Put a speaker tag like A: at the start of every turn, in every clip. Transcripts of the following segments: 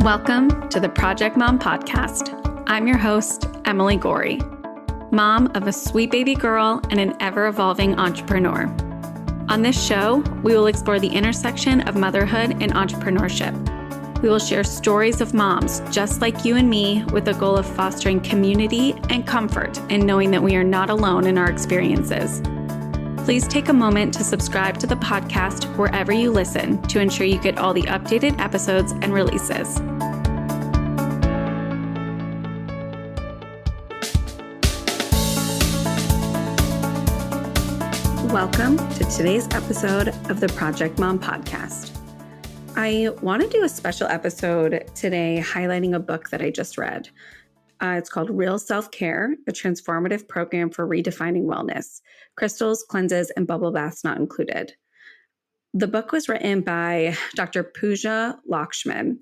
A: Welcome to the Project Mom Podcast. I'm your host, Emily Gorey, mom of a sweet baby girl and an ever-evolving entrepreneur. On this show, we will explore the intersection of motherhood and entrepreneurship. We will share stories of moms just like you and me with the goal of fostering community and comfort in knowing that we are not alone in our experiences. Please take a moment to subscribe to the podcast wherever you listen to ensure you get all the updated episodes and releases. Welcome to today's episode of the Project Mom Podcast. I want to do a special episode today highlighting a book that I just read. It's called Real Self-Care, a Transformative Program for Redefining Wellness, Crystals, Cleanses, and Bubble Baths Not Included. The book was written by Dr. Pooja Lakshmin.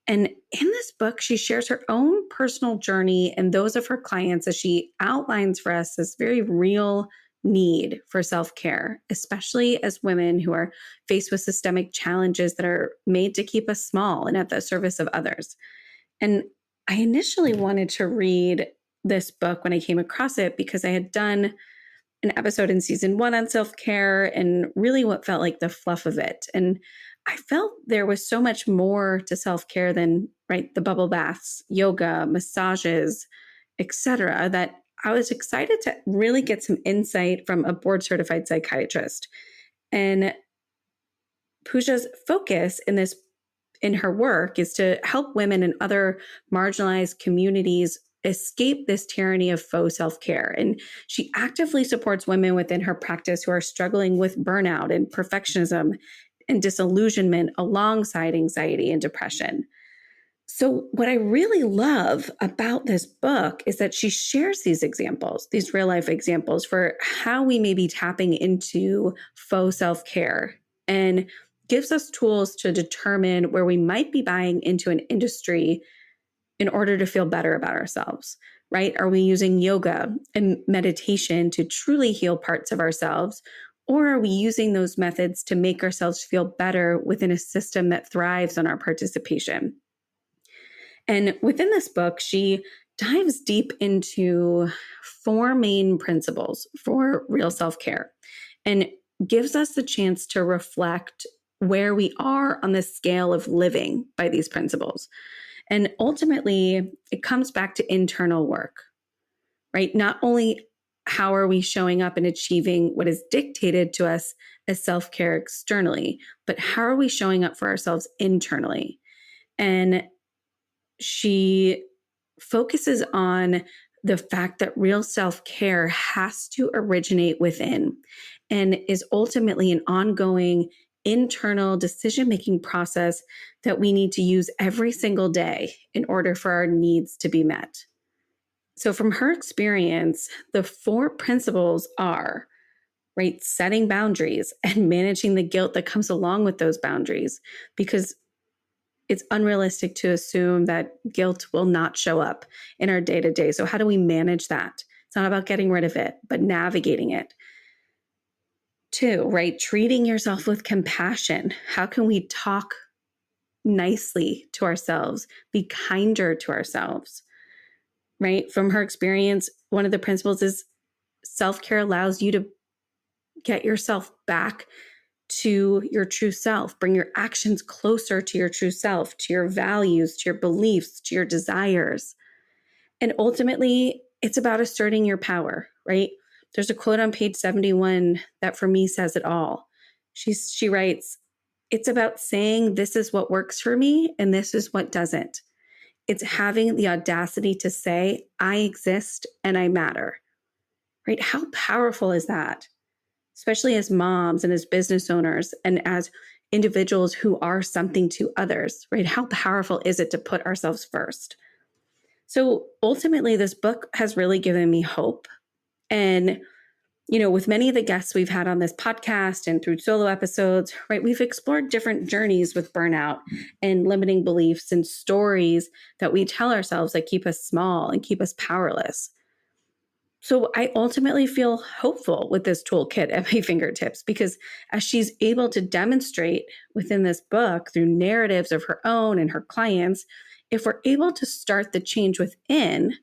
A: And in this book, she shares her own personal journey and those of her clients as she outlines for us this very real need for self-care, especially as women who are faced with systemic challenges that are made to keep us small and at the service of others. And I initially wanted to read this book when I came across it because I had done an episode in season 1 on self-care and really what felt like the fluff of it. And I felt there was so much more to self-care than, the bubble baths, yoga, massages, etc., that I was excited to really get some insight from a board-certified psychiatrist. And Pooja's focus in her work is to help women and other marginalized communities escape this tyranny of faux self-care. And she actively supports women within her practice who are struggling with burnout and perfectionism and disillusionment alongside anxiety and depression. So what I really love about this book is that she shares these examples, these real life examples for how we may be tapping into faux self-care and gives us tools to determine where we might be buying into an industry in order to feel better about ourselves, right? Are we using yoga and meditation to truly heal parts of ourselves? Or are we using those methods to make ourselves feel better within a system that thrives on our participation? And within this book, she dives deep into 4 main principles for real self-care and gives us the chance to reflect where we are on the scale of living by these principles. And ultimately, it comes back to internal work, right? Not only how are we showing up and achieving what is dictated to us as self-care externally, but how are we showing up for ourselves internally? And she focuses on the fact that real self-care has to originate within and is ultimately an ongoing internal decision-making process that we need to use every single day in order for our needs to be met. So from her experience, the 4 principles are, setting boundaries and managing the guilt that comes along with those boundaries, because it's unrealistic to assume that guilt will not show up in our day-to-day. So how do we manage that? It's not about getting rid of it, but navigating it. 2, treating yourself with compassion. How can we talk nicely to ourselves, be kinder to ourselves, From her experience, one of the principles is self-care allows you to get yourself back to your true self, bring your actions closer to your true self, to your values, to your beliefs, to your desires. And ultimately, it's about asserting your power, There's a quote on page 71 that for me says it all. She writes, "It's about saying this is what works for me and this is what doesn't. It's having the audacity to say, I exist and I matter." How powerful is that? Especially as moms and as business owners and as individuals who are something to others, How powerful is it to put ourselves first? So ultimately, this book has really given me hope. And, with many of the guests we've had on this podcast and through solo episodes, we've explored different journeys with burnout and limiting beliefs and stories that we tell ourselves that keep us small and keep us powerless. So I ultimately feel hopeful with this toolkit at my fingertips because as she's able to demonstrate within this book through narratives of her own and her clients, if we're able to start the change within,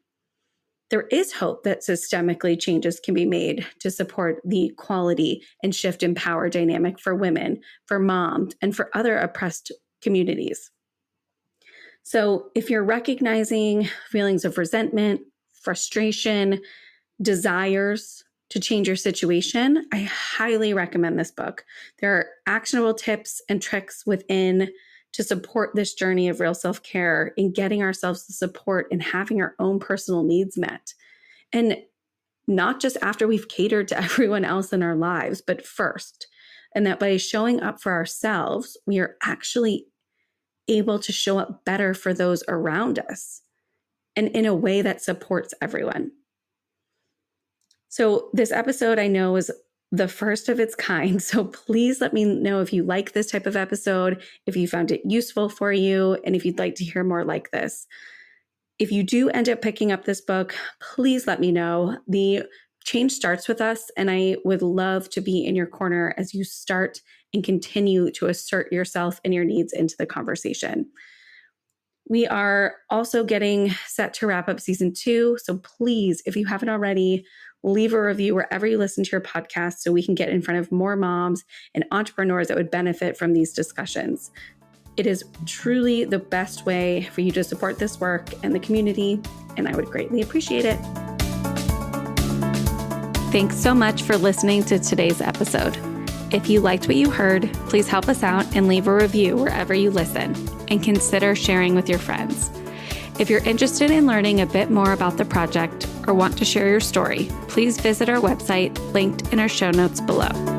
A: there is hope that systemically changes can be made to support the equality and shift in power dynamic for women, for moms, and for other oppressed communities. So if you're recognizing feelings of resentment, frustration, desires to change your situation, I highly recommend this book. There are actionable tips and tricks within to support this journey of real self-care in getting ourselves the support and having our own personal needs met. And not just after we've catered to everyone else in our lives, but first. And that by showing up for ourselves, we are actually able to show up better for those around us and in a way that supports everyone. So this episode I know is the first of its kind. So please let me know if you like this type of episode, if you found it useful for you, and if you'd like to hear more like this. If you do end up picking up this book, please let me know. The change starts with us, and I would love to be in your corner as you start and continue to assert yourself and your needs into the conversation. We are also getting set to wrap up season 2. So please, if you haven't already, leave a review wherever you listen to your podcast so we can get in front of more moms and entrepreneurs that would benefit from these discussions. It is truly the best way for you to support this work and the community, and I would greatly appreciate it. Thanks so much for listening to today's episode. If you liked what you heard, please help us out and leave a review wherever you listen, and consider sharing with your friends. If you're interested in learning a bit more about the project or want to share your story, please visit our website linked in our show notes below.